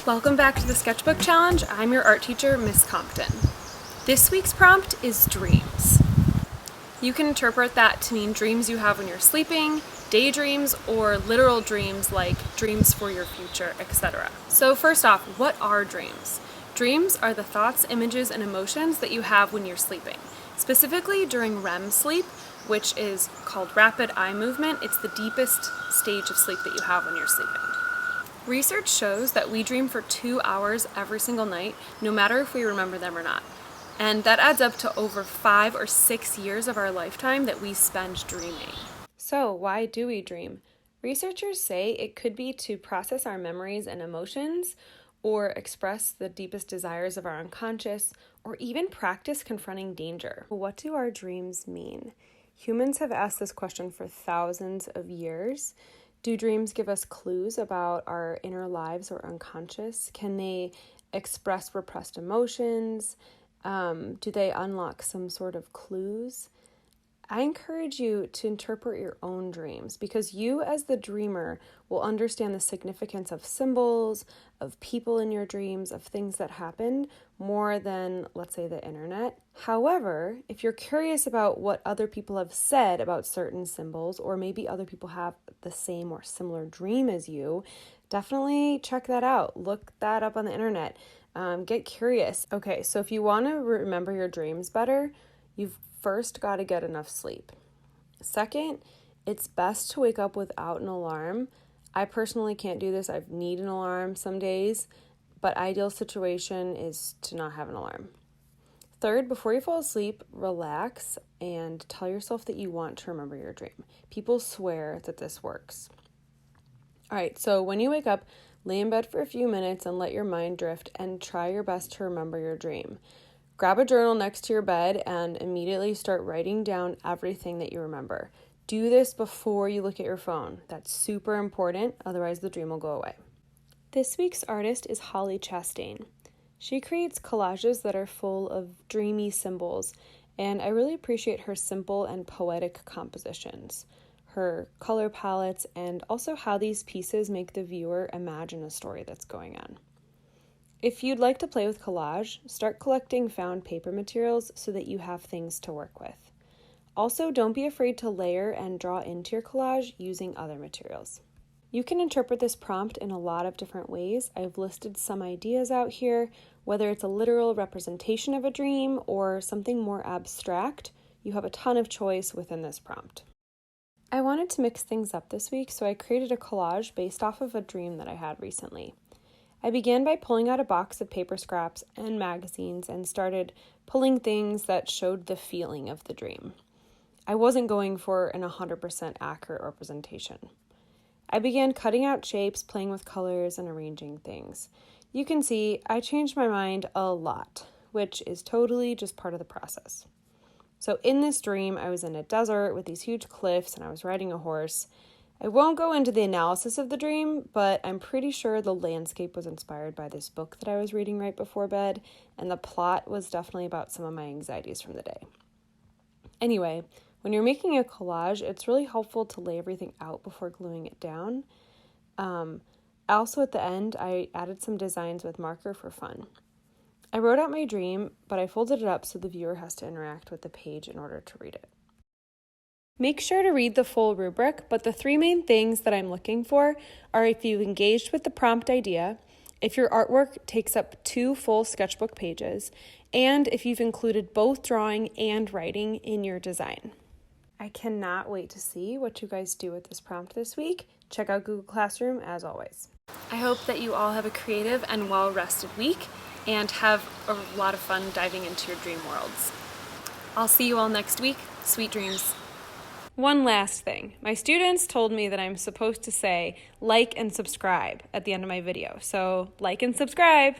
Welcome back to the Sketchbook Challenge. I'm your art teacher, Miss Compton. This week's prompt is dreams. You can interpret that to mean dreams you have when you're sleeping, daydreams, or literal dreams like dreams for your future, etc. So first off, what are dreams? Dreams are the thoughts, images, and emotions that you have when you're sleeping. Specifically during REM sleep, which is called rapid eye movement. It's the deepest stage of sleep that you have when you're sleeping. Research shows that we dream for 2 hours every single night, no matter if we remember them or not. And that adds up to over 5 or 6 years of our lifetime that we spend dreaming. So why do we dream? Researchers say it could be to process our memories and emotions, or express the deepest desires of our unconscious, or even practice confronting danger. What do our dreams mean? Humans have asked this question for thousands of years. Do dreams give us clues about our inner lives or unconscious? Can they express repressed emotions? Do they unlock some sort of clues? I encourage you to interpret your own dreams, because you as the dreamer will understand the significance of symbols, of people in your dreams, of things that happened more than, let's say, the internet. However, if you're curious about what other people have said about certain symbols, or maybe other people have the same or similar dream as you, definitely check that out. Look that up on the internet. Get curious. Okay, so if you want to remember your dreams better, you've first got to get enough sleep. Second, it's best to wake up without an alarm. I personally can't do this. I need an alarm some days, but ideal situation is to not have an alarm. Third, before you fall asleep, relax and tell yourself that you want to remember your dream. People swear that this works. All right, so when you wake up, lay in bed for a few minutes and let your mind drift and try your best to remember your dream. Grab a journal next to your bed and immediately start writing down everything that you remember. Do this before you look at your phone. That's super important, otherwise the dream will go away. This week's artist is Holly Chastain. She creates collages that are full of dreamy symbols, and I really appreciate her simple and poetic compositions, her color palettes, and also how these pieces make the viewer imagine a story that's going on. If you'd like to play with collage, start collecting found paper materials so that you have things to work with. Also, don't be afraid to layer and draw into your collage using other materials. You can interpret this prompt in a lot of different ways. I've listed some ideas out here, whether it's a literal representation of a dream or something more abstract. You have a ton of choice within this prompt. I wanted to mix things up this week, so I created a collage based off of a dream that I had recently. I began by pulling out a box of paper scraps and magazines and started pulling things that showed the feeling of the dream. I wasn't going for an 100% accurate representation. I began cutting out shapes, playing with colors, and arranging things. You can see I changed my mind a lot, which is totally just part of the process. So in this dream, I was in a desert with these huge cliffs and I was riding a horse. I won't go into the analysis of the dream, but I'm pretty sure the landscape was inspired by this book that I was reading right before bed, and the plot was definitely about some of my anxieties from the day. Anyway, when you're making a collage, it's really helpful to lay everything out before gluing it down. Also at the end, I added some designs with marker for fun. I wrote out my dream, but I folded it up so the viewer has to interact with the page in order to read it. Make sure to read the full rubric, but the 3 main things that I'm looking for are if you've engaged with the prompt idea, if your artwork takes up 2 full sketchbook pages, and if you've included both drawing and writing in your design. I cannot wait to see what you guys do with this prompt this week. Check out Google Classroom as always. I hope that you all have a creative and well-rested week and have a lot of fun diving into your dream worlds. I'll see you all next week. Sweet dreams. One last thing. My students told me that I'm supposed to say like and subscribe at the end of my video. So like and subscribe.